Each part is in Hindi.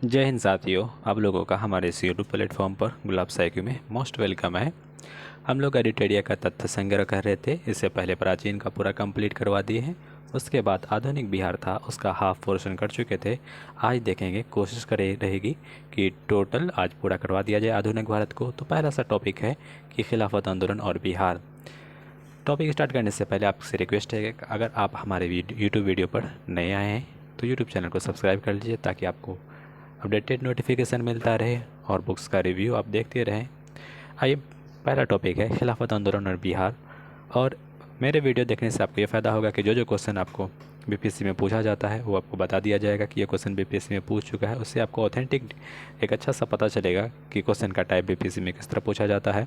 जय हिंद साथियों, आप लोगों का हमारे इस यूट्यूब प्लेटफॉर्म पर गुलाब साइकिल में मोस्ट वेलकम है। हम लोग एडिटेरिया का तथ्य संग्रह कर रहे थे। इससे पहले प्राचीन का पूरा कंप्लीट करवा दिए हैं। उसके बाद आधुनिक बिहार था, उसका हाफ पोर्शन कर चुके थे। आज देखेंगे, कोशिश करे रहेगी कि टोटल आज पूरा करवा दिया जाए आधुनिक भारत को। तो पहला सा टॉपिक है कि खिलाफत आंदोलन और बिहार। टॉपिक स्टार्ट करने से पहले आपसे रिक्वेस्ट है कि अगर आप हमारे यूट्यूब वीडियो पर नए आए हैं तो यूट्यूब चैनल को सब्सक्राइब कर लीजिए ताकि आपको अपडेटेड नोटिफिकेशन मिलता रहे और बुक्स का रिव्यू आप देखते रहें। आइए, पहला टॉपिक है खिलाफत आंदोलन और बिहार। और मेरे वीडियो देखने से आपको ये फ़ायदा होगा कि जो जो क्वेश्चन आपको बीपीएससी में पूछा जाता है वो आपको बता दिया जाएगा कि ये क्वेश्चन बीपीएससी में पूछ चुका है। उससे आपको ऑथेंटिक एक अच्छा सा पता चलेगा कि क्वेश्चन का टाइप बीपीएससी में किस तरह पूछा जाता है।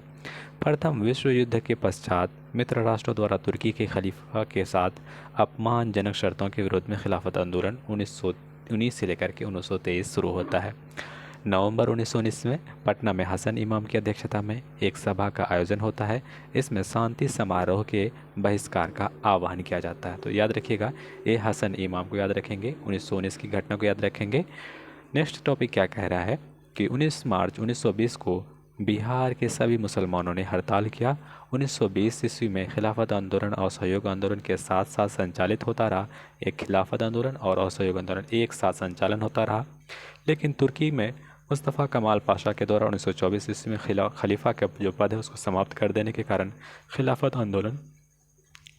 प्रथम विश्व युद्ध के पश्चात मित्र राष्ट्रों द्वारा तुर्की के खलीफा के साथ अपमानजनक शर्तों के विरोध में खिलाफत आंदोलन 1919 से लेकर के 1923 शुरू होता है। नवंबर 1919 में पटना में हसन इमाम की अध्यक्षता में एक सभा का आयोजन होता है। इसमें शांति समारोह के बहिष्कार का आह्वान किया जाता है। तो याद रखिएगा, ये हसन इमाम को याद रखेंगे, 1919 की घटना को याद रखेंगे। नेक्स्ट टॉपिक क्या कह रहा है कि 19 मार्च 1920 को बिहार के सभी मुसलमानों ने हड़ताल किया। 1920 ईस्वी में खिलाफत आंदोलन और असहयोग आंदोलन के साथ साथ संचालित होता रहा। एक खिलाफत आंदोलन और असहयोग आंदोलन एक साथ संचालन होता रहा, लेकिन तुर्की में मुस्तफ़ा कमाल पाशा के द्वारा 1924 ईस्वी में खलीफा का जो पद है उसको समाप्त कर देने के कारण खिलाफत आंदोलन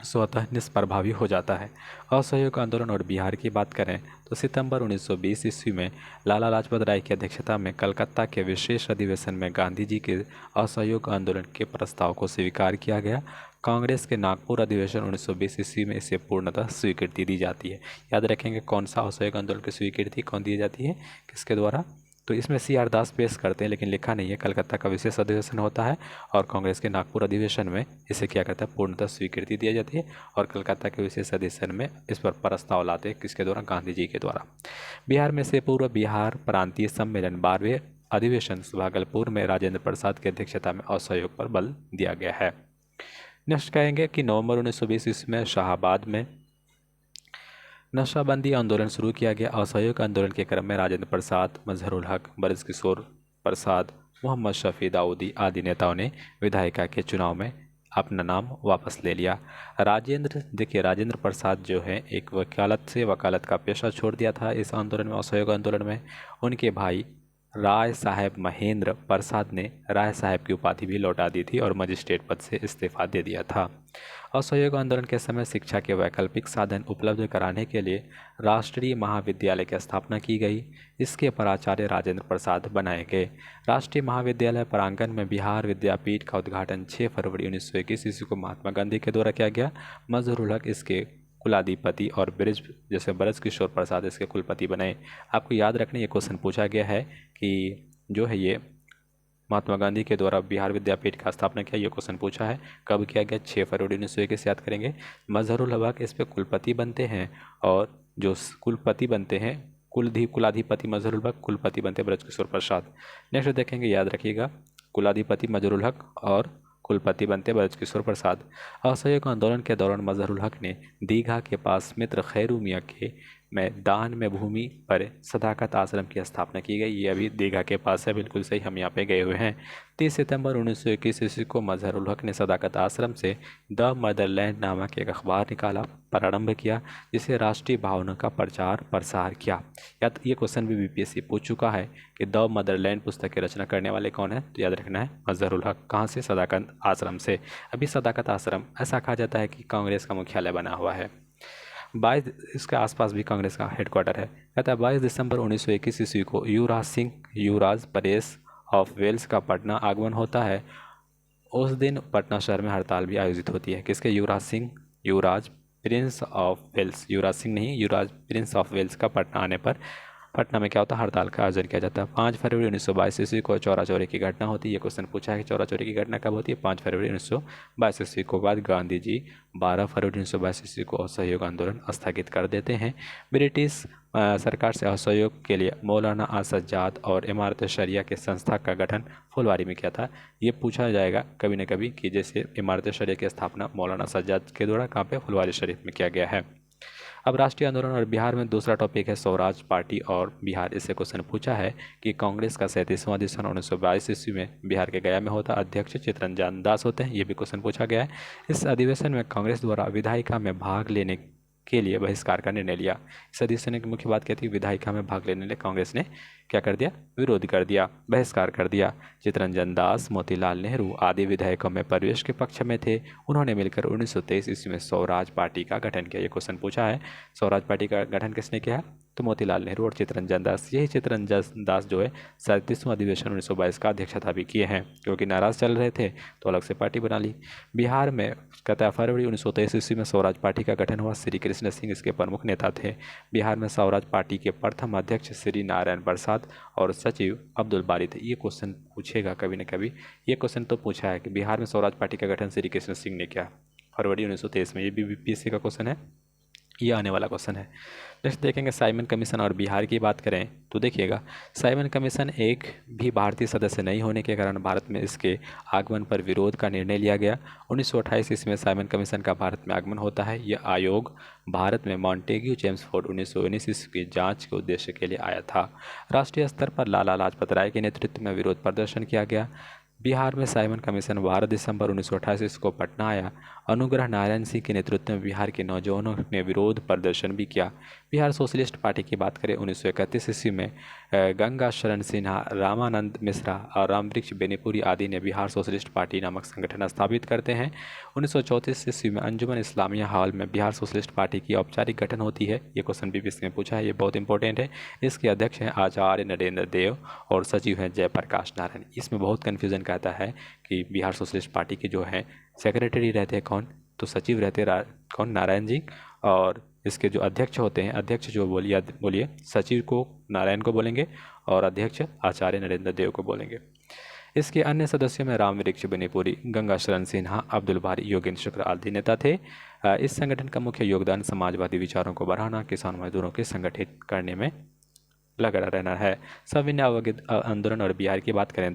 स्वतः निष्प्रभावी हो जाता है। असहयोग आंदोलन और बिहार की बात करें तो सितंबर 1920 ईस्वी में लाला लाजपत राय की अध्यक्षता में कलकत्ता के विशेष अधिवेशन में गांधी जी के असहयोग आंदोलन के प्रस्ताव को स्वीकार किया गया। कांग्रेस के नागपुर अधिवेशन 1920 ईस्वी में इसे पूर्णतः स्वीकृति दी जाती है। याद रखेंगे कौन सा असहयोग आंदोलन की स्वीकृति कौन दी जाती है, किसके द्वारा। तो इसमें CR दास पेश करते हैं लेकिन लिखा नहीं है। कलकत्ता का विशेष अधिवेशन होता है और कांग्रेस के नागपुर अधिवेशन में इसे क्या करता है, पूर्णतः स्वीकृति दी जाती है। और कलकत्ता के विशेष अधिवेशन में इस पर प्रस्ताव लाते हैं, किसके द्वारा, गांधी जी के द्वारा। बिहार में से पूर्व बिहार प्रांतीय सम्मेलन 12वें अधिवेशन भागलपुर में राजेंद्र प्रसाद की अध्यक्षता में असहयोग पर बल दिया गया है। नेक्स्ट कहेंगे कि नवंबर 1920 ईस्वी में शाहाबाद में नशाबंदी आंदोलन शुरू किया गया। असहयोग आंदोलन के क्रम में राजेंद्र प्रसाद, मजहरुल हक, बरजकिशोर प्रसाद, मोहम्मद शफी दाऊदी आदि नेताओं ने विधायिका के चुनाव में अपना नाम वापस ले लिया। राजेंद्र प्रसाद जो है एक वकालत का पेशा छोड़ दिया था इस आंदोलन में, असहयोग आंदोलन में। उनके भाई राय साहेब महेंद्र प्रसाद ने राय साहेब की उपाधि भी लौटा दी थी और मजिस्ट्रेट पद से इस्तीफा दे दिया था। असहयोग आंदोलन के समय शिक्षा के वैकल्पिक साधन उपलब्ध कराने के लिए राष्ट्रीय महाविद्यालय की स्थापना की गई। इसके प्राचार्य राजेंद्र प्रसाद बनाए गए। राष्ट्रीय महाविद्यालय प्रांगण में बिहार विद्यापीठ का उद्घाटन 6 फरवरी 1921 ईस्वी को महात्मा गांधी के द्वारा किया गया। मजहरुल हक इसके कुलाधिपति और ब्रजकिशोर प्रसाद इसके कुलपति बने। आपको याद रखने ये क्वेश्चन पूछा गया है कि जो है ये महात्मा गांधी के द्वारा बिहार विद्यापीठ का स्थापना किया, ये क्वेश्चन पूछा है। कब किया गया? 6 फरवरी 1921 याद करेंगे। मजहरुल हक इस पे कुलपति बनते हैं और जो कुलपति बनते हैं कुलाधिपति मजहरुल हक, कुलपति बनते हैं ब्रजकिशोर प्रसाद। नेक्स्ट देखेंगे, याद रखिएगा, कुलाधिपति मजहरुल हक और कुलपति बनते ब्रजकिशोर प्रसाद। असहयोग आंदोलन के दौरान मजहरुल हक ने दीघा के पास मित्र खैरू मियाँ के मैदान में भूमि पर सदाकत आश्रम की स्थापना की गई। ये अभी दीघा के पास है, बिल्कुल सही, हम यहाँ पे गए हुए हैं। 30 सितंबर 1921 ईस्वी को मजहरुल हक ने सदाकत आश्रम से द मदरलैंड नामक एक अखबार निकाला, प्रारंभ किया, जिसे राष्ट्रीय भावना का प्रचार प्रसार किया। ये क्वेश्चन भी बीपीएससी पूछ चुका है कि द मदरलैंड पुस्तक की रचना करने वाले कौन है, तो याद रखना है मजहरुल हक। कहाँ से? सदाकत आश्रम से। अभी सदाकत आश्रम ऐसा कहा जाता है कि कांग्रेस का मुख्यालय बना हुआ है। 22 इसके आसपास भी कांग्रेस का हेडक्वार्टर है। कहता है 22 दिसंबर 1921 ईस्वी को युवराज सिंह युवराज प्रेस ऑफ वेल्स का पटना आगमन होता है। उस दिन पटना शहर में हड़ताल भी आयोजित होती है। किसके? युवराज सिंह, युवराज Prince of Wales, Yuvraj Singh नहीं, युवराज प्रिंस ऑफ वेल्स का पटना आने पर पटना में क्या होता है, हड़ताल का आयोजन किया जाता है। 5 फरवरी 1922 ईस्वी को चौरा चौरी की घटना होती है। ये क्वेश्चन पूछा है कि चौरा चौरी की घटना कब होती है? 5 फरवरी 1922 ईस्वी को। बाद गांधी जी 12 फरवरी 1922 ईस्वी को असहयोग आंदोलन स्थगित कर देते हैं। ब्रिटिश सरकार से असहयोग के लिए मौलाना आसजाद और इमारत शरिया के संस्था का गठन फुलवारी में किया था। ये पूछा जाएगा कभी न कभी कि जैसे इमारत शरिया की स्थापना मौलाना सज्जाद के द्वारा कहाँ पे, फुलवारी शरीफ में किया गया है। अब राष्ट्रीय आंदोलन और बिहार में दूसरा टॉपिक है स्वराज पार्टी और बिहार। इससे क्वेश्चन पूछा है कि कांग्रेस का 37वां अधिवेशन 1922 ईस्वी में बिहार के गया में होता, अध्यक्ष चितरंजन दास होते हैं। ये भी क्वेश्चन पूछा गया है। इस अधिवेशन में कांग्रेस द्वारा विधायिका में भाग लेने के लिए बहिष्कार का निर्णय लिया। इस अधिवेशन की मुख्य बात क्या थी? विधायिका में भाग लेने के लिए कांग्रेस ने क्या कर दिया? विरोध कर दिया, बहिष्कार कर दिया। चितरंजन दास, मोतीलाल नेहरू आदि विधायकों में प्रवेश के पक्ष में थे। उन्होंने मिलकर 1923 ईस्वी में स्वराज पार्टी का गठन किया। ये क्वेश्चन पूछा है, स्वराज पार्टी का गठन किसने किया? तो मोतीलाल नेहरू और चितरंजन दास। यही चितरंजन दास जो है 37वां अधिवेशन 1922 का अध्यक्षता भी किए हैं, क्योंकि नाराज चल रहे थे तो अलग से पार्टी बना ली। बिहार में कहता है फरवरी 1923 ईस्वी में स्वराज पार्टी का गठन हुआ। श्री कृष्ण सिंह इसके प्रमुख नेता थे। बिहार में स्वराज पार्टी के प्रथम अध्यक्ष श्री नारायण प्रसाद और सचिव अब्दुल बारी थे। ये क्वेश्चन पूछेगा कभी न कभी। ये क्वेश्चन तो पूछा है कि बिहार में स्वराज पार्टी का गठन श्री कृष्ण सिंह ने किया फरवरी 1923 में। ये भी बीपीएससी का क्वेश्चन है, ये आने वाला क्वेश्चन है। नेक्स्ट देखेंगे साइमन कमीशन और बिहार की बात करें तो देखिएगा, साइमन कमीशन एक भी भारतीय सदस्य नहीं होने के कारण भारत में इसके आगमन पर विरोध का निर्णय लिया गया। 1928 ईस्वी में साइमन कमीशन का भारत में आगमन होता है। यह आयोग भारत में मॉन्टेग्यू चेम्सफोर्ड 1919 ईस्वी की जांच के उद्देश्य के लिए आया था। राष्ट्रीय स्तर पर लाला लाजपत राय के नेतृत्व में विरोध प्रदर्शन किया गया। बिहार में साइमन कमीशन 12 दिसंबर 1928 ईस्वी को पटना आया। अनुग्रह नारायण सिंह के नेतृत्व में बिहार के नौजवानों ने विरोध प्रदर्शन भी किया। बिहार सोशलिस्ट पार्टी की बात करें 1931 ईस्वी में गंगा शरण सिन्हा, रामानंद मिश्रा और रामवृक्ष बेनीपुरी आदि ने बिहार सोशलिस्ट पार्टी नामक संगठन स्थापित करते हैं। 1934 ईस्वी में अंजुमन इस्लामिया हॉल में बिहार सोशलिस्ट पार्टी की औपचारिक गठन होती है। ये क्वेश्चन बीपीएससी में पूछा है, ये बहुत इंपॉर्टेंट है। इसके अध्यक्ष हैं आचार्य नरेंद्र देव और सचिव हैं जयप्रकाश नारायण। इसमें बहुत कन्फ्यूजन कहता है कि बिहार सोशलिस्ट पार्टी के जो हैं सेक्रेटरी रहते हैं कौन? तो सचिव रहते कौन? नारायण जी। और इसके जो अध्यक्ष होते हैं, अध्यक्ष जो बोलिए सचिव को नारायण को बोलेंगे और अध्यक्ष आचार्य नरेंद्र देव को बोलेंगे। इसके अन्य सदस्यों में रामवृक्ष बेनीपुरी, गंगा शरण सिन्हा, अब्दुल बारी, योगेंद्र शुक्ल आदि नेता थे। इस संगठन का मुख्य योगदान समाजवादी विचारों को बढ़ाना, किसान मजदूरों के संगठित करने में लगा रहना है। सविनय अवज्ञा आंदोलन और बिहार की बात करें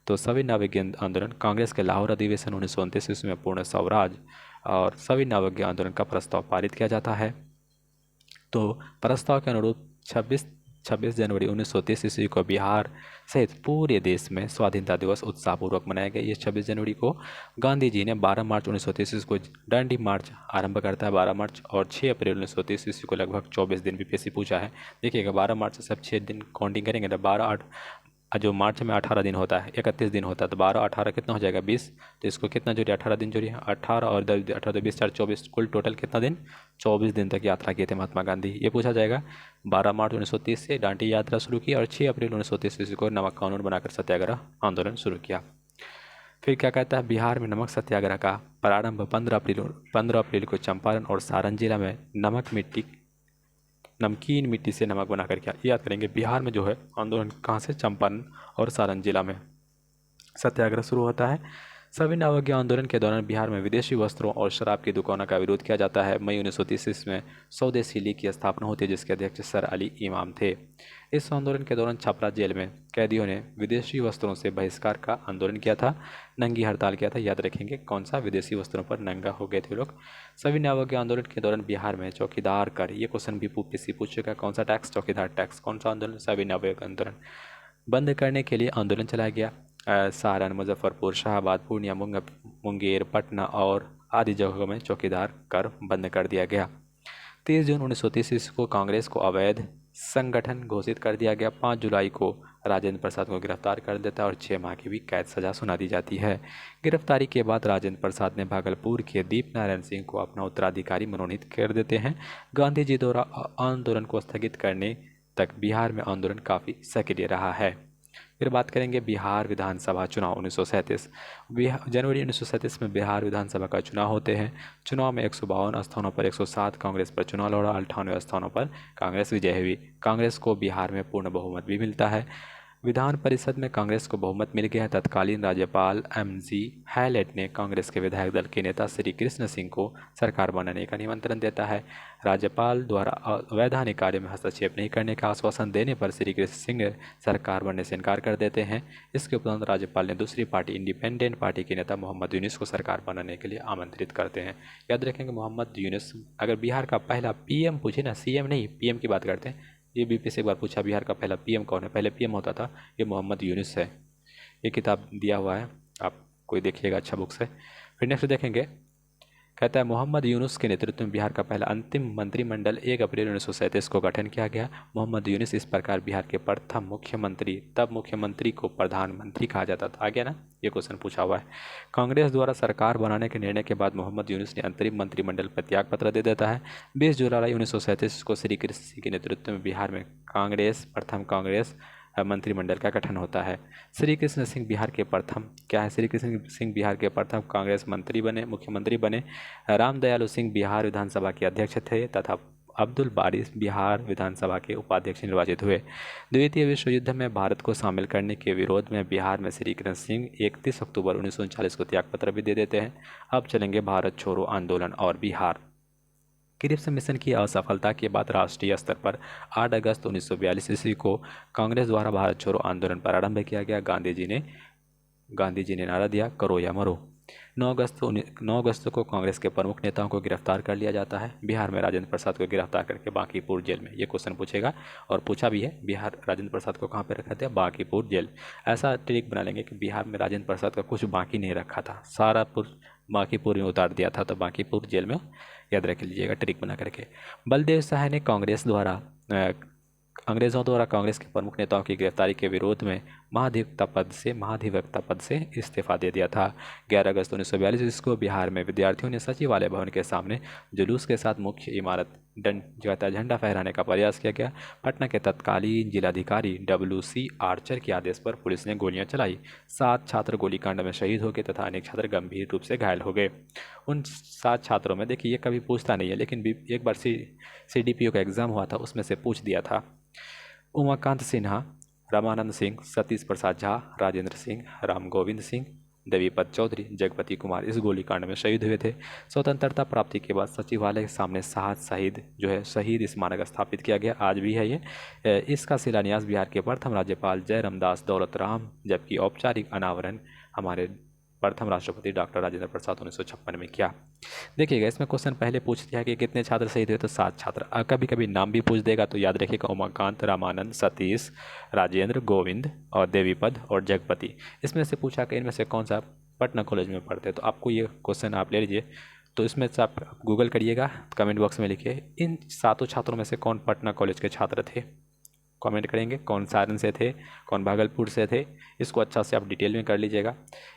तो सविनय अवज्ञा आंदोलन कांग्रेस के लाहौर अधिवेशन 1929 ईस्वी में पूर्ण स्वराज और सविनय अवज्ञा आंदोलन का प्रस्ताव पारित किया जाता है। तो प्रस्ताव के अनुरूप 26 जनवरी 1930 ईस्वी को बिहार सहित पूरे देश में स्वाधीनता दिवस उत्साहपूर्वक मनाया गया। ये 26 जनवरी को गांधी जी ने 12 मार्च 1930 ईस्वी को दांडी मार्च आरंभ करता है 12 मार्च, और 6 अप्रैल 1930 ईस्वी को लगभग 24 दिन बीपीएससी पूछा है। देखिएगा 12 मार्च से सब 6 दिन काउंटिंग करेंगे तो 12 जो मार्च में 18 दिन होता है, 31 दिन होता है, तो 12 18 कितना हो जाएगा 20। तो इसको कितना जोड़िए 18 दिन जोड़िए, 18 और 18 20 4 24, कुल टोटल कितना दिन? 24 दिन तक यात्रा किए थे महात्मा गांधी। ये पूछा जाएगा। 12 मार्च 1930 से डांडी यात्रा शुरू की और 6 अप्रैल 1930 ईस्वी को नमक कानून बनाकर सत्याग्रह आंदोलन शुरू किया। फिर क्या कहता है, बिहार में नमक सत्याग्रह का प्रारंभ 15 अप्रैल को चंपारण और सारण जिला में नमकीन मिट्टी से नमक बनाकर किया। याद करेंगे बिहार में जो है आंदोलन कहाँ से? चंपारण और सारण जिला में सत्याग्रह शुरू होता है। सविनय अवज्ञा आंदोलन के दौरान बिहार में विदेशी वस्त्रों और शराब की दुकानों का विरोध किया जाता है। मई 1930 में स्वदेशी लीग की स्थापना होती है, जिसके अध्यक्ष सर अली इमाम थे। इस आंदोलन के दौरान छपरा जेल में कैदियों ने विदेशी वस्त्रों से बहिष्कार का आंदोलन किया था, नंगी हड़ताल किया था। याद रखेंगे कौन सा? विदेशी वस्त्रों पर नंगा हो गए थे लोग। सविनय अवज्ञा आंदोलन के दौरान बिहार में चौकीदार कर, ये क्वेश्चन भी यूपीएससी पूछेगा, कौन सा टैक्स? चौकीदार टैक्स। कौन सा आंदोलन? सविनय अवज्ञा आंदोलन। बंद करने के लिए आंदोलन चलाया गया। सारण, मुजफ्फरपुर, शाहबाद, पूर्णिया, मुंगेर, पटना और आदि जगहों में चौकीदार कर बंद कर दिया गया। 30 जून 1930 ईस्वी को कांग्रेस को अवैध संगठन घोषित कर दिया गया। 5 जुलाई को राजेंद्र प्रसाद को गिरफ्तार कर देता है और 6 माह की भी कैद सजा सुना दी जाती है। गिरफ्तारी के बाद राजेंद्र प्रसाद ने भागलपुर के दीप नारायण सिंह को अपना उत्तराधिकारी मनोनीत कर देते हैं। गांधी जी द्वारा आंदोलन को स्थगित करने तक बिहार में आंदोलन काफ़ी सक्रिय रहा है। फिर बात करेंगे बिहार विधानसभा चुनाव 1937। जनवरी 1937 में बिहार विधानसभा का चुनाव होते हैं। चुनाव में 152 स्थानों पर 107 कांग्रेस पर चुनाव लड़ा, 98 स्थानों पर कांग्रेस विजय हुई। कांग्रेस को बिहार में पूर्ण बहुमत भी मिलता है। विधान परिषद में कांग्रेस को बहुमत मिल गया। तत्कालीन राज्यपाल एमजी हैलेट ने कांग्रेस के विधायक दल के नेता श्री कृष्ण सिंह को सरकार बनाने का निमंत्रण देता है। राज्यपाल द्वारा अवैधानिक कार्य में हस्तक्षेप नहीं करने का आश्वासन देने पर श्री कृष्ण सिंह सरकार बनने से इनकार कर देते हैं। इसके उपरांत राज्यपाल ने दूसरी पार्टी इंडिपेंडेंट पार्टी के नेता मोहम्मद यूनुस को सरकार बनाने के लिए आमंत्रित करते हैं। याद रखेंगे मोहम्मद यूनुस, अगर बिहार का पहला पीएम पूछे ना, सीएम नहीं पीएम की बात करते हैं, ये बीपी से एक बार पूछा बिहार का पहला पीएम कौन है, पहले पीएम होता था, ये मोहम्मद यूनुस है। ये किताब दिया हुआ है, आप कोई देखिएगा, अच्छा बुक से। फिर नेक्स्ट देखेंगे, कहता है मोहम्मद यूनुस के नेतृत्व में बिहार का पहला अंतिम मंत्रिमंडल 1 अप्रैल 1937 को गठन किया गया। मोहम्मद यूनुस इस प्रकार बिहार के प्रथम मुख्यमंत्री, तब मुख्यमंत्री को प्रधानमंत्री कहा जाता था। आ गया ना, ये क्वेश्चन पूछा हुआ है। कांग्रेस द्वारा सरकार बनाने के निर्णय के बाद मोहम्मद यूनुस ने अंतरिम मंत्रिमंडल पर त्याग पत्र दे देता है। 20 जुलाई 1937 को श्री कृष्ण सिंह के नेतृत्व में बिहार में प्रथम कांग्रेस मंत्रिमंडल का गठन होता है। श्री कृष्ण सिंह बिहार के प्रथम क्या है, श्री कृष्ण सिंह बिहार के प्रथम कांग्रेस मुख्यमंत्री बने। रामदयालु सिंह बिहार विधानसभा के अध्यक्ष थे तथा अब्दुल बारी बिहार विधानसभा के उपाध्यक्ष निर्वाचित हुए। द्वितीय विश्व युद्ध में भारत को शामिल करने के विरोध में बिहार में श्री कृष्ण सिंह 31 अक्टूबर 1939 को त्यागपत्र भी दे देते हैं। अब चलेंगे भारत छोड़ो आंदोलन और बिहार। क्रिप्स मिशन की असफलता के बाद राष्ट्रीय स्तर पर 8 अगस्त 1942 ईस्वी को कांग्रेस द्वारा भारत छोड़ो आंदोलन प्रारंभ किया गया। गांधी जी ने नारा दिया, करो या मरो। 9 अगस्त को कांग्रेस के प्रमुख नेताओं को गिरफ्तार कर लिया जाता है। बिहार में राजेंद्र प्रसाद को गिरफ्तार करके बांकीपुर जेल में, ये क्वेश्चन पूछेगा और पूछा भी है, बिहार राजेंद्र प्रसाद को कहाँ पे रखा था, बांकीपुर जेल। ऐसा ट्रिक बना लेंगे कि बिहार में राजेंद्र प्रसाद का कुछ बाकी नहीं रखा था, सारा बांकीपुर में उतार दिया था, तो बांकीपुर जेल में, याद रख लीजिएगा ट्रिक बना करके। बलदेव सहाय ने अंग्रेज़ों द्वारा कांग्रेस के प्रमुख नेताओं की गिरफ्तारी के विरोध में महाधिवक्ता पद से इस्तीफा दे दिया था। 11 अगस्त 1942 को बिहार में विद्यार्थियों ने सचिवालय भवन के सामने जुलूस के साथ मुख्य इमारत झंडा फहराने का प्रयास किया गया। पटना के तत्कालीन जिलाधिकारी WC आर्चर के आदेश पर पुलिस ने गोलियां चलाई। 7 छात्र गोलीकांड में शहीद हो गए तथा अनेक छात्र गंभीर रूप से घायल हो गए। उन 7 छात्रों में, देखिए ये कभी पूछता नहीं है, लेकिन एक बार CDPO का एग्ज़ाम हुआ था, उसमें से पूछ दिया था। उमाकांत सिन्हा, रामानंद सिंह, सतीश प्रसाद झा, राजेंद्र सिंह, राम गोविंद सिंह, देवीपत चौधरी, जगपति कुमार इस गोलीकांड में शहीद हुए थे। स्वतंत्रता प्राप्ति के बाद सचिवालय के सामने शहीद स्मारक स्थापित किया गया, आज भी है ये। इसका शिलान्यास बिहार के प्रथम राज्यपाल जयरामदास दौलत राम, जबकि औपचारिक अनावरण हमारे प्रथम राष्ट्रपति डॉक्टर राजेंद्र प्रसाद 1956 में किया। देखिएगा, इसमें क्वेश्चन पहले पूछ दिया कि कितने छात्र शहीद हुए, तो 7 छात्र। कभी कभी नाम भी पूछ देगा, तो याद रखिएगा, उमाकांत, रामानंद, सतीश, राजेंद्र, गोविंद और देवीपद और जगपति। इसमें से पूछा कि इनमें से कौन सा पटना कॉलेज में पढ़ते, तो आपको ये क्वेश्चन आप ले लीजिए। तो इसमें से आप गूगल करिएगा, कमेंट बॉक्स में लिखिए इन 7 छात्रों में से कौन पटना कॉलेज के छात्र थे। कमेंट करेंगे कौन सारण से थे, कौन भागलपुर से थे, इसको अच्छा से आप डिटेल में कर लीजिएगा।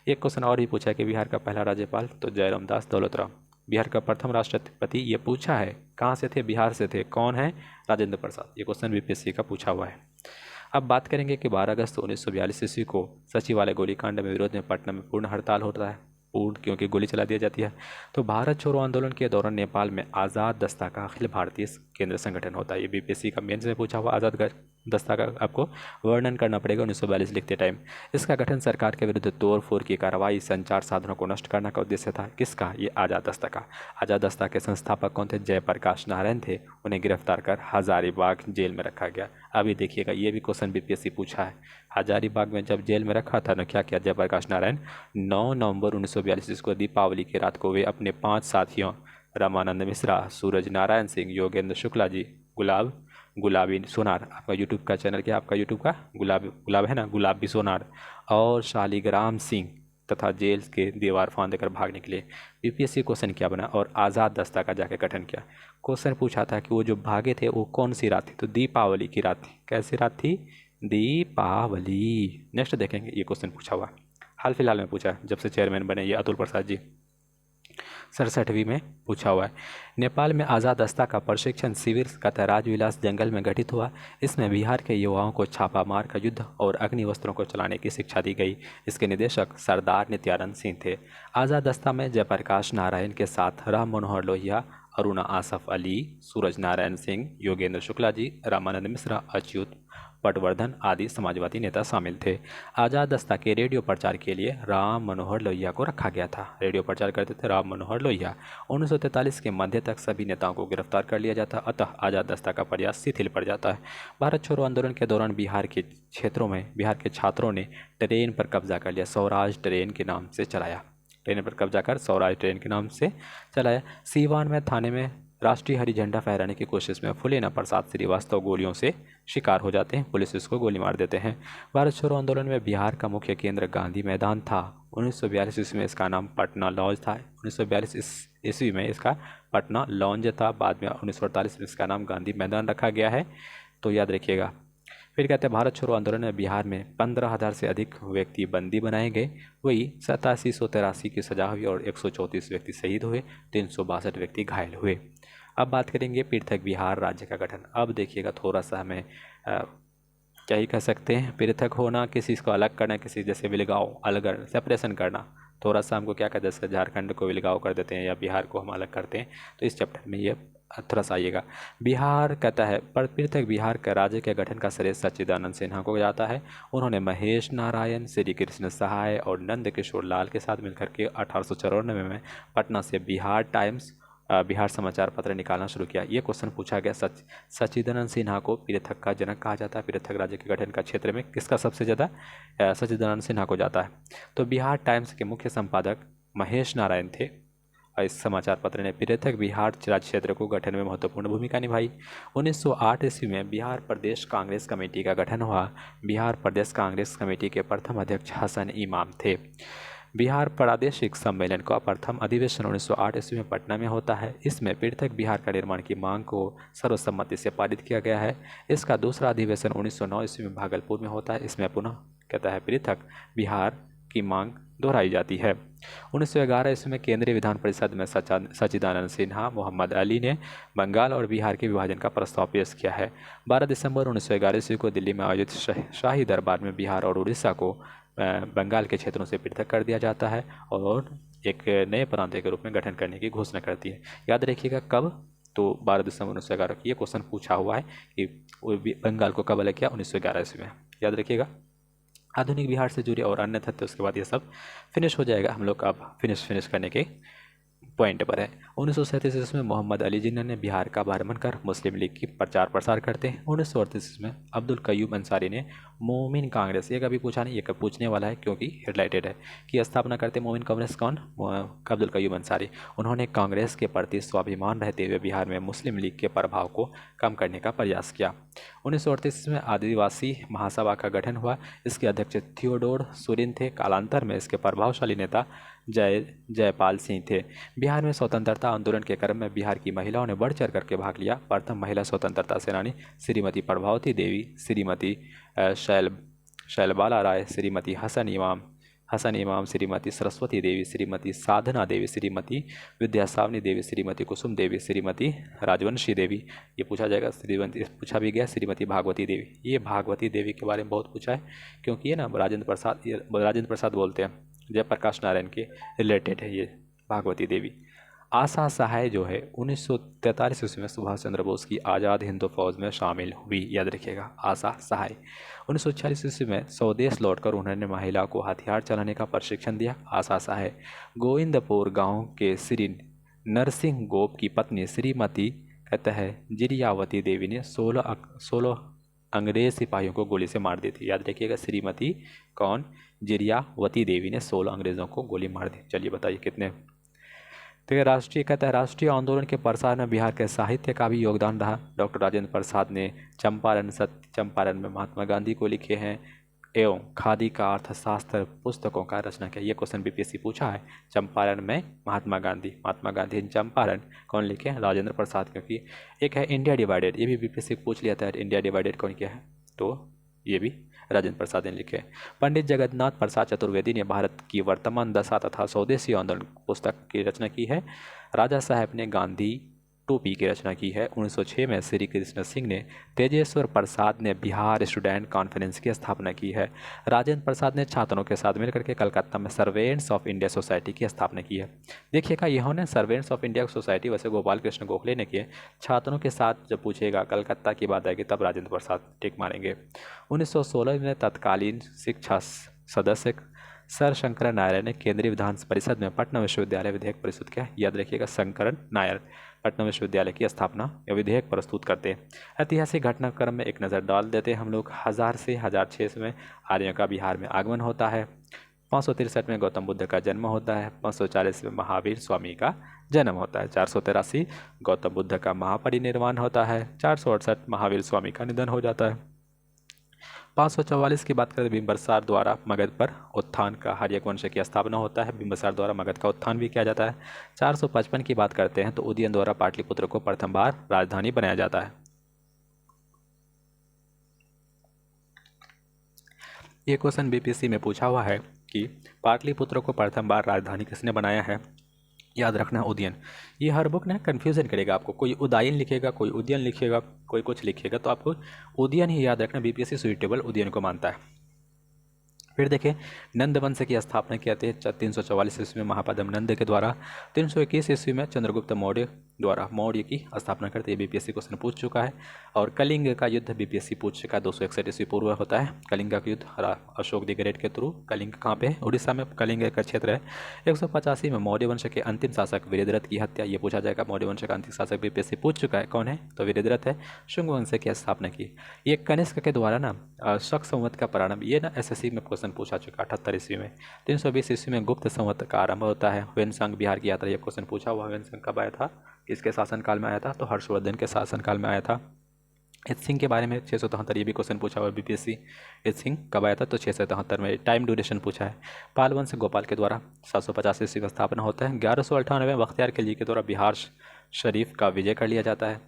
एक क्वेश्चन और भी पूछा कि बिहार का पहला राज्यपाल, तो जयरामदास दौलत राम। बिहार का प्रथम राष्ट्रपति, ये पूछा है, कहाँ से थे, बिहार से थे, कौन है, राजेंद्र प्रसाद। ये क्वेश्चन BPSC का पूछा हुआ है। अब बात करेंगे कि 12 अगस्त 1942 ईस्वी को सचिवालय गोलीकांड में विरोध में पटना में पूर्ण हड़ताल होता है, क्योंकि गोली चला दी जाती है। तो भारत छोड़ो आंदोलन के दौरान नेपाल में आज़ाद दस्ता का अखिल भारतीय केंद्र संगठन होता है। ये BPSC का मेंस में पूछा हुआ आज़ाद दस्ता का आपको वर्णन करना पड़ेगा 1942 लिखते टाइम। इसका गठन सरकार के विरुद्ध तोड़ फोड़ की कार्रवाई, संचार साधनों को नष्ट करने का उद्देश्य था। किसका, ये आज़ाद दस्ता का। आज़ाद दस्ता के संस्थापक कौन थे, जयप्रकाश नारायण थे। उन्हें गिरफ्तार कर हजारीबाग जेल में रखा गया। अभी देखिएगा, ये भी क्वेश्चन BPSC पूछा है। हजारीबाग में जब जेल में रखा था ना, क्या किया जयप्रकाश नारायण, 9 नवंबर 1942 को दीपावली की रात को वे अपने 5 साथियों रामानंद मिश्रा, सूरज नारायण सिंह, योगेंद्र शुक्ला जी, गुलाबी सोनार, आपका यूट्यूब का चैनल क्या, आपका यूट्यूब का गुलाब है ना, गुलाबी सोनार और शालिग्राम सिंह तथा जेल के दीवार फांद कर भाग निकले। BPSC क्वेश्चन क्या बना, और आज़ाद दस्ता का जाके गठन किया। क्वेश्चन पूछा था कि वो जो भागे थे वो कौन सी रात थी, तो दीपावली की रात थी। कैसी रात थी, दीपावली। नेक्स्ट देखेंगे, ये क्वेश्चन पूछा हुआ हाल फिलहाल में पूछा, जब से चेयरमैन बने ये अतुल प्रसाद जी, 67वीं में पूछा हुआ है। नेपाल में आज़ाद दस्ता का प्रशिक्षण शिविर का राजविलास जंगल में गठित हुआ। इसमें बिहार के युवाओं को छापा मार का युद्ध और अग्निवस्त्रों को चलाने की शिक्षा दी गई। इसके निदेशक सरदार नित्यानंद सिंह थे। आज़ाद दस्ता में जयप्रकाश नारायण के साथ राम मनोहर लोहिया, अरुणा आसफ अली, सूरज नारायण सिंह, योगेंद्र शुक्ला जी, रामानंद मिश्रा, अच्युत पटवर्धन आदि समाजवादी नेता शामिल थे। आज़ाद दस्ता के रेडियो प्रचार के लिए राम मनोहर लोहिया को रखा गया था। रेडियो प्रचार करते थे राम मनोहर लोहिया। 1943 के मध्य तक सभी नेताओं को गिरफ्तार कर लिया जाता, अतः आज़ाद दस्ता का प्रयास शिथिल पड़ जाता है। भारत छोड़ो आंदोलन के दौरान बिहार के छात्रों ने ट्रेन पर कब्जा कर लिया, स्वराज ट्रेन के नाम से चलाया। ट्रेन पर कब्जा कर स्वराज ट्रेन के नाम से चलाया। सीवान में थाने में राष्ट्रीय हरी झंडा फहराने की कोशिश में फुलेना प्रसाद श्रीवास्तव गोलियों से शिकार हो जाते हैं, पुलिस इसको गोली मार देते हैं। भारत छोड़ो आंदोलन में बिहार का मुख्य केंद्र गांधी मैदान था। 1942 ईस्वी में इसका नाम पटना लॉन्च था। 1942 ईस्वी में इसका पटना लॉन्च था। बाद में 1948 में इसका नाम गांधी मैदान रखा गया है, तो याद रखिएगा। फिर कहते हैं भारत छोड़ो आंदोलन में बिहार में 15,000 से अधिक व्यक्ति बंदी बनाए गए। वही 8783 की सजा हुई और 134 व्यक्ति शहीद हुए, 362 व्यक्ति घायल हुए। अब बात करेंगे पृथक बिहार राज्य का गठन। अब देखिएगा थोड़ा सा हमें क्या ही कह सकते हैं, पृथक होना, किसी को अलग करना, किसी जैसे विलगाव, अलग सेपरेशन करना। थोड़ा सा हमको क्या कहते हैं, जैसे झारखंड को विलगाव कर देते हैं या बिहार को हम अलग करते हैं, तो इस चैप्टर में ये थोड़ा सा आइएगा। बिहार कहता है पर पृथक बिहार का राज्य के गठन का श्रेय सच्चिदानंद सिन्हा को जाता है। उन्होंने महेश नारायण, श्री कृष्ण सहाय और नंद किशोर लाल के साथ मिलकर के 1894 में पटना से बिहार टाइम्स, बिहार समाचार पत्र निकालना शुरू किया। ये क्वेश्चन पूछा गया। सच्चिदानंद सिन्हा को पृथक का जनक कहा जाता है। पृथक राज्य के गठन का क्षेत्र में किसका सबसे ज़्यादा, सच्चिदानंद सिन्हा को जाता है। तो बिहार टाइम्स के मुख्य संपादक महेश नारायण थे। इस समाचार पत्र ने पृथक बिहार राज्य क्षेत्र को गठन में महत्वपूर्ण भूमिका निभाई। 1908 ईस्वी में बिहार प्रदेश कांग्रेस कमेटी का गठन हुआ। बिहार प्रदेश कांग्रेस कमेटी के प्रथम अध्यक्ष हसन इमाम थे। बिहार प्रादेशिक सम्मेलन का प्रथम अधिवेशन 1908 ईस्वी में पटना में होता है। इसमें पृथक बिहार का निर्माण की मांग को सर्वसम्मति से पारित किया गया है। इसका दूसरा अधिवेशन 1909 ईस्वी में भागलपुर में होता है। इसमें पुनः कहता है पृथक बिहार की मांग दोहराई जाती है। 1911 ईस्वी में केंद्रीय विधान परिषद में सच्चिदानंद सिन्हा, मोहम्मद अली ने बंगाल और बिहार के विभाजन का प्रस्ताव पेश किया है। 12 दिसंबर 1911 ईस्वी को दिल्ली में आयोजित शाही दरबार में बिहार और उड़ीसा को बंगाल के क्षेत्रों से पृथक कर दिया जाता है और एक नए प्रांत के रूप में गठन करने की घोषणा करती है। याद रखिएगा कब, तो 12 दिसंबर 1911 की ये क्वेश्चन पूछा हुआ है कि बंगाल को कब अलग किया, 1911 ईस्वी में। याद रखिएगा। आधुनिक बिहार से जुड़े और अन्य तथ्य, उसके बाद ये सब फिनिश हो जाएगा। हम लोग अब फिनिश करने के पॉइंट पर है। 1937 ईस्वी में मोहम्मद अली जिन्ना ने बिहार का भ्रमण कर मुस्लिम लीग की प्रचार प्रसार करते हैं। 1938 में अब्दुल कयूम अंसारी ने मोमिन कांग्रेस, ये कभी पूछा नहीं, ये कभी पूछने वाला है क्योंकि रिलेटेड है, की स्थापना करते मोमिन कांग्रेस कौन, अब्दुल कयूम अंसारी। उन्होंने कांग्रेस के प्रति स्वाभिमान रहते हुए बिहार में मुस्लिम लीग के प्रभाव को कम करने का प्रयास किया। 1938 में आदिवासी महासभा का गठन हुआ। इसके अध्यक्ष थियोडोर सुरिन थे। कालांतर में इसके प्रभावशाली नेता जयपाल सिंह थे। बिहार में स्वतंत्रता आंदोलन के क्रम में बिहार की महिलाओं ने बढ़ चढ़ करके भाग लिया। प्रथम महिला स्वतंत्रता सेनानी श्रीमती प्रभावती देवी, श्रीमती शैलबाला राय, श्रीमती हसन इमाम, श्रीमती सरस्वती देवी, श्रीमती साधना देवी, श्रीमती विद्यासावनी देवी, श्रीमती कुसुम देवी, श्रीमती राजवंशी देवी, ये पूछा जाएगा। श्रीमती पूछा भी गया, श्रीमती भागवती देवी। ये भागवती देवी के बारे में बहुत पूछा है क्योंकि ये ना राजेंद्र प्रसाद बोलते हैं, जयप्रकाश नारायण के रिलेटेड है ये भागवती देवी। आशा सहाय जो है 1943 ईस्वी में सुभाष चंद्र बोस की आज़ाद हिंदू फौज में शामिल हुई। याद रखिएगा आशा सहाय। 1946 ईस्वी में स्वदेश लौटकर उन्होंने महिला को हथियार चलाने का प्रशिक्षण दिया। आशा सहाय गोविंदपुर गांव के श्री नरसिंह गोप की पत्नी श्रीमती कहता है जिरियावती देवी ने 16 अंग्रेज सिपाहियों को गोली से मार दी थी। याद रखिएगा श्रीमती कौन, जिरियावती देवी ने 16 अंग्रेजों को गोली मार दी। चलिए बताइए कितने। तो ये राष्ट्रीय आंदोलन के प्रसार में बिहार के साहित्य का भी योगदान रहा। डॉक्टर राजेंद्र प्रसाद ने चंपारण में महात्मा गांधी को लिखे हैं एवं खादी का अर्थशास्त्र पुस्तकों का रचना किया। ये क्वेश्चन बीपीएससी पूछा है। चंपारण में महात्मा गांधी इन चंपारण कौन लिखे हैं, राजेंद्र प्रसाद। क्योंकि एक है इंडिया डिवाइडेड, ये भी बीपीएससी पूछ लिया था, इंडिया डिवाइडेड कौन किया है, तो ये भी राजेंद्र प्रसाद ने लिखे। पंडित जगन्नाथ प्रसाद चतुर्वेदी ने भारत की वर्तमान दशा तथा स्वदेशी आंदोलन पुस्तक की रचना की है। राजा साहब ने गांधी टोपी की रचना की है। 1906 में श्री कृष्ण सिंह ने तेजेश्वर प्रसाद ने बिहार स्टूडेंट कॉन्फ्रेंस की स्थापना की है। राजेंद्र प्रसाद ने छात्रों के साथ मिलकर के कलकत्ता में सर्वेंट्स ऑफ इंडिया सोसाइटी की स्थापना की है। देखिएगा, इन्होंने सर्वेंट्स ऑफ इंडिया सोसाइटी वैसे गोपाल कृष्ण गोखले ने किए। छात्रों के साथ जब पूछेगा, कलकत्ता की बात आएगी, तब राजेंद्र प्रसाद टिक मारेंगे। 1916 में तत्कालीन शिक्षा सदस्य सर शंकरन नायर ने केंद्रीय विधान परिषद में पटना विश्वविद्यालय विधेयक प्रस्तुत किया। याद रखिएगा, शंकरन नायर पटना विश्वविद्यालय की स्थापना या विधेयक प्रस्तुत करते हैं। ऐतिहासिक घटनाक्रम में एक नज़र डाल देते हैं हम लोग। 1000 से 1006 में आर्यों का बिहार में आगमन होता है। 563 में गौतम बुद्ध का जन्म होता है। 540 में महावीर स्वामी का जन्म होता है। 483 गौतम बुद्ध का महापरिनिर्वाण होता है। 468 महावीर स्वामी का निधन हो जाता है। 544 की बात करें, बिंबिसार द्वारा मगध पर उत्थान का हर्यक वंश की स्थापना होता है। बिंबिसार द्वारा मगध का उत्थान भी किया जाता है। 455 की बात करते हैं तो उदयन द्वारा पाटलिपुत्र को प्रथम बार राजधानी बनाया जाता है। ये क्वेश्चन बीपीएससी में पूछा हुआ है कि पाटलिपुत्र को प्रथम बार राजधानी किसने बनाया है। याद रखना, उदयन। ये हर बुक ना कन्फ्यूजन करेगा आपको, कोई उदयन लिखेगा, कोई उदयन लिखेगा, कोई कुछ लिखेगा, तो आपको उदयन ही याद रखना। बीपीएससी सुइटेबल उदयन को मानता है। फिर देखें, नंद वंश की स्थापना की जाती है 344 ईस्वी में महापद्म नंद के द्वारा। 321 ईस्वी में चंद्रगुप्त मौर्य द्वारा मौर्य की स्थापना करते हैं। बीपीएससी क्वेश्चन पूछ चुका है। और कलिंग का युद्ध बीपीएससी पूछ चुका है। 261 ईस्वी पूर्व होता है कलिंग का युद्ध, अशोक द ग्रेट के थ्रू। कलिंग कहाँ पे है? उड़ीसा में कलिंग का क्षेत्र है। 185 में मौर्य वंश के अंतिम शासक वीरद्रथ की हत्या। ये पूछा जाएगा, मौर्य वंश का अंतिम शासक बीपीएससी पूछ चुका है, कौन है? तो वीरद्रथ है। शुंग वंश की स्थापना की। ये कनिष्क के द्वारा ना शक संवत का प्रारंभ, ये ना एसएससी में क्वेश्चन पूछा चुका 78 ईस्वी में। 320 ईस्वी में गुप्त संवत का आरंभ होता है। ह्वेनसांग बिहार की यात्रा, ये क्वेश्चन पूछा हुआ। ह्वेनसांग कब आया था, किसके शासनकाल में आया था? तो हर्षवर्धन के शासनकाल में आया था। सिंह के बारे में 673, ये भी क्वेश्चन पूछा हुआ बीपीएससी। सिंह कब आया था? तो 673 में। टाइम ड्यूरेशन पूछा है। पाल वंश गोपाल के द्वारा 785 ईस्वी में स्थापना होता है। 1198 में बख्तियार खिलजी के द्वारा बिहार शरीफ का विजय कर लिया जाता है।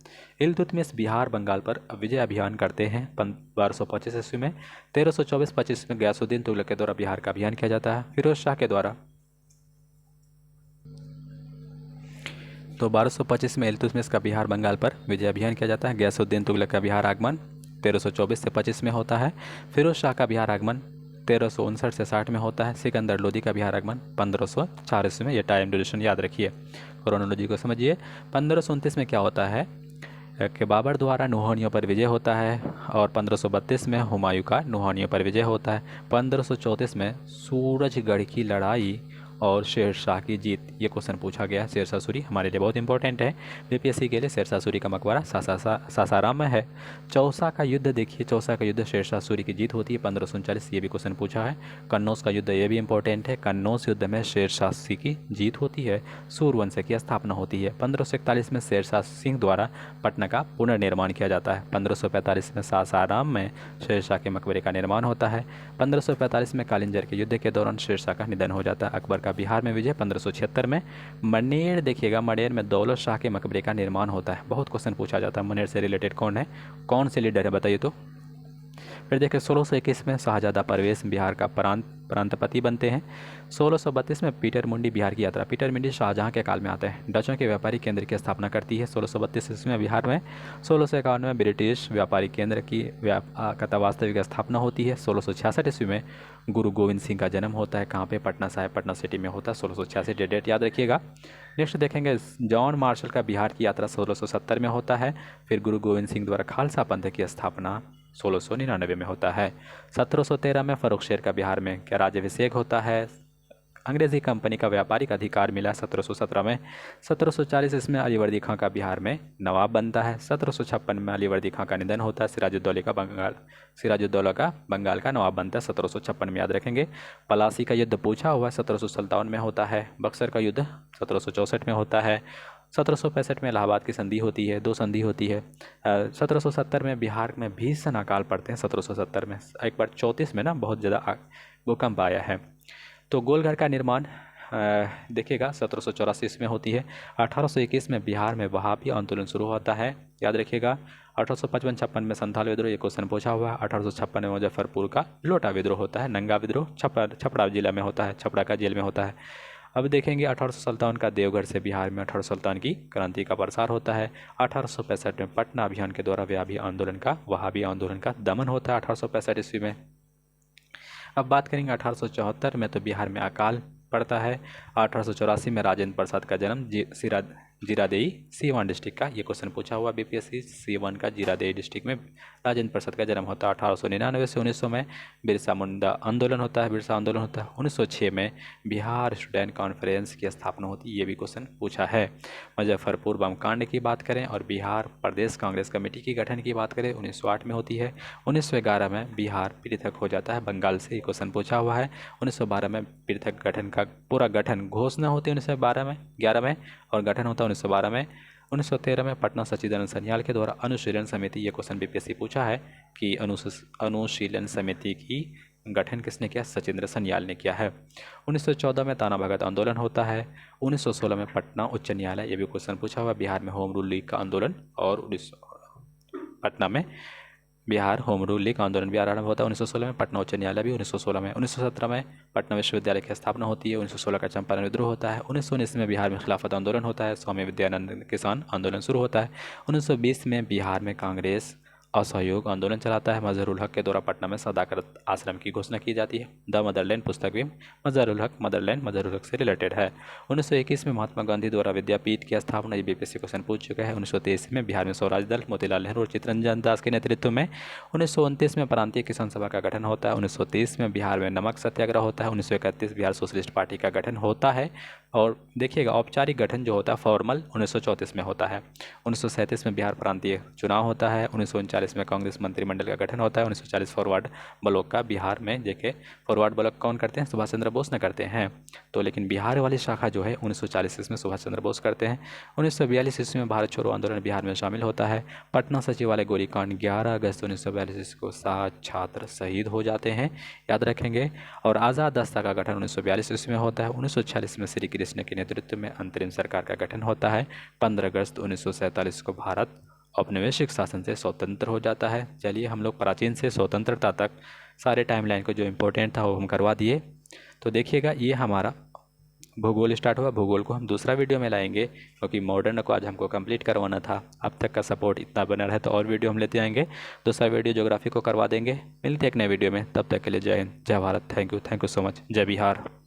इल्तुतमिश बिहार बंगाल पर विजय अभियान करते हैं 1225 ईस्वी में। 1324-25 में गयासुद्दीन तुगलक के द्वारा बिहार का अभियान किया जाता है। फिरोज शाह के द्वारा तो 1225 में इल्तुतमिश का बिहार बंगाल पर विजय अभियान किया जाता है। गयासुद्दीन तुगलक का बिहार आगमन 1324 से 25 में होता है। फिरोज शाह का बिहार आगमन 1359 से 60 में होता है। सिकंदर लोदी का बिहार आगमन 1504 ईस्वी में। ये टाइम ड्यूरेशन याद रखिए, क्रोनोलॉजी को समझिए। 1529 में क्या होता है कि बाबर द्वारा नुहानियों पर विजय होता है। और 1532 में हुमायूं का नुहानियों पर विजय होता है। 1534 में सूरजगढ़ की लड़ाई और शेरशाह की जीत, ये क्वेश्चन पूछा गया। शेरशाह सूरी हमारे लिए बहुत इंपॉर्टेंट है बीपीएससी के लिए। शेरशाह सूरी का मकबरा सासाराम में है। चौसा का युद्ध देखिए, चौसा का युद्ध शेरशाह सूरी की जीत होती है 1539, ये भी क्वेश्चन पूछा है। कन्नौज का युद्ध, ये भी इंपॉर्टेंट है। कन्नौज युद्ध में शेरशाह की जीत होती है। सूरवंश की स्थापना होती है। 1541 में शेरशाह सिंह द्वारा पटना का पुनर्निर्माण किया जाता है। 1545 में सासाराम में शेरशाह के मकबरे का निर्माण होता है। 1545 में कालिंजर के युद्ध के दौरान शेरशाह का निधन हो जाता है। अकबर का बिहार में विजय 1576 में। मनेर देखिएगा, मनेर में दौलत शाह के मकबरे का निर्माण होता है। बहुत क्वेश्चन पूछा जाता है मनेर से रिलेटेड कौन है, कौन से लीडर है, बताइए तो। फिर देखिए 1621 में शाहजादा परवेश बिहार का प्रांतपति बनते हैं। 1632 में पीटर मुंडी बिहार की यात्रा, पीटर मुंडी शाहजहां के काल में आते हैं। डचों के व्यापारी केंद्र की स्थापना करती है 1632 ईस्वी में बिहार में। 1651 में ब्रिटिश व्यापारी केंद्र की वास्तविक स्थापना होती है। 1666 ईस्वी में गुरु गोविंद सिंह का जन्म होता है। कहाँ पे? पटना साहिब, पटना सिटी में होता है। 1686 डेट याद रखिएगा। नेक्स्ट देखेंगे, जॉन मार्शल का बिहार की यात्रा 1670 में होता है। फिर गुरु गोविंद सिंह द्वारा खालसा पंथ की स्थापना 1699 में होता है। 1713 में फर्रुखशेर का बिहार में क्या राज्याभिषेक होता है। अंग्रेजी कंपनी का व्यापारिक अधिकार मिला 1717 में। 1740 इसमें अलीवर्दी खां का बिहार में नवाब बनता है। 1756 में अलीवर्दी खां का निधन होता है। सिराजुद्दौला का बंगाल का नवाब बनता है 1756 में, याद रखेंगे। पलासी का युद्ध पूछा हुआ है 1757 में होता है। बक्सर का युद्ध 1764 में होता है। 1765 में इलाहाबाद की संधि होती है, 2 संधि होती है। 1770 में बिहार में भीषण अकाल पड़ते हैं। 1770 में एक बार 34 में ना बहुत ज़्यादा भूकंप आया है। तो गोलघर का निर्माण देखिएगा 1784 में होती है। 1821 में बिहार में वहाबी आंदोलन शुरू होता है, याद रखिएगा। 1855-56 में संथाल विद्रोह, ये क्वेश्चन पूछा हुआ है। 1856 में मुजफ्फरपुर का लोटा विद्रोह होता है। नंगा विद्रोह छपरा जिला में होता है, छपरा का जेल में होता है। अब देखेंगे 1857 का देवघर से बिहार में 1857 की क्रांति का प्रसार होता है। 1865 में पटना अभियान के द्वारा वहाबी आंदोलन का दमन होता है 1865 ईस्वी में। अब बात करेंगे 1874 में, तो बिहार में अकाल पड़ता है। 1884 में राजेंद्र प्रसाद का जन्म जीरादेई सीवान डिस्ट्रिक्ट का, ये क्वेश्चन पूछा हुआ बीपीएससी, सीवान का जीरादेई डिस्ट्रिक्ट में राजेंद्र प्रसाद का जन्म होता है। 1899 से 1900 में बिरसा मुंडा आंदोलन होता है, 1906 में बिहार स्टूडेंट कॉन्फ्रेंस की स्थापना होती है, ये भी क्वेश्चन पूछा है। मुजफ्फरपुर बम कांड की बात करें और बिहार प्रदेश कांग्रेस कमेटी की गठन की बात करें 1908 में होती है। 1911 में बिहार पृथक हो जाता है बंगाल से, ये क्वेश्चन पूछा हुआ है। 1912 में पृथक गठन का पूरा गठन घोषणा होती है 1911 में, और गठन होता है 1912 में। 1913 में पटना सच्चिदानंद सन्याल के द्वारा अनुशीलन समिति, ये क्वेश्चन बीपीएससी पूछा है कि अनुशीलन समिति की गठन किसने किया, सचिंद्र सन्याल ने किया है। 1914 में ताना भगत आंदोलन होता है। 1916 में पटना उच्च न्यायालय, ये भी क्वेश्चन पूछा हुआ। बिहार में होम रूल लीग का आंदोलन, और पटना में बिहार होम रूल लीग आंदोलन भी आरंभ होता है 1916 में। पटना उच्च न्यायालय भी 1916 में। 1917 में पटना विश्वविद्यालय की स्थापना होती है। 1916 का चंपारण विद्रोह होता है। 1919 में बिहार में खिलाफत आंदोलन होता है। स्वामी विद्यानंद किसान आंदोलन शुरू होता है। 1920 में बिहार में कांग्रेस असहयोग आंदोलन चलाता है। मजहरुल हक के द्वारा पटना में सदाकत आश्रम की घोषणा की जाती है। द मदरलैंड पुस्तक भी मजहरुल हक से रिलेटेड है। 1921 में महात्मा गांधी द्वारा विद्यापीठ की स्थापना, ये बीपीएससी क्वेश्चन पूछ चुका है। 1923 में बिहार में स्वराज दल मोतीलाल नेहरू और चित्तरंजन दास के नेतृत्व में। 1929 में प्रांतीय किसान सभा का गठन होता है। 1930 में बिहार में नमक सत्याग्रह होता है। 1931 बिहार सोशलिस्ट पार्टी का गठन होता है। और देखिएगा औपचारिक गठन जो होता है फॉर्मल 1934 में होता है। 1937 में बिहार प्रांतीय चुनाव होता है। 1939 में कांग्रेस मंत्रिमंडल का गठन होता है। 1940 फॉरवर्ड ब्लॉक का बिहार में, देखिए फॉरवर्ड ब्लॉक कौन करते हैं, सुभाष चंद्र बोस ने करते हैं। तो लेकिन बिहार वाली शाखा जो है 1940 इसमें सुभाष चंद्र बोस करते हैं। 1942 ईस्वी में भारत छोड़ो आंदोलन बिहार में शामिल होता है। पटना सचिवालय गोलीकांड 11 अगस्त 1942 को 7 छात्र शहीद हो जाते हैं, याद रखेंगे। और आज़ाद दस्ता का गठन 1942 ईस्वी में होता है। 1946 में श्री कृष्ण के नेतृत्व में अंतरिम सरकार का गठन होता है। 15 अगस्त 1947 को भारत औपनिवेशिक शासन से स्वतंत्र हो जाता है। चलिए हम लोग प्राचीन से स्वतंत्रता तक सारे टाइमलाइन को जो इम्पोर्टेंट था वो हम करवा दिए। तो देखिएगा ये हमारा भूगोल स्टार्ट हुआ। भूगोल को हम दूसरा वीडियो में लाएंगे क्योंकि मॉडर्न को आज हमको कंप्लीट करवाना था। अब तक का सपोर्ट इतना बना रहा है तो और वीडियो हम लेते आएंगे। दूसरा वीडियो ज्योग्राफी को करवा देंगे। मिलते हैं एक नए वीडियो में, तब तक के लिए जय हिंद, जय Bharat. Thank you so much. जय बिहार।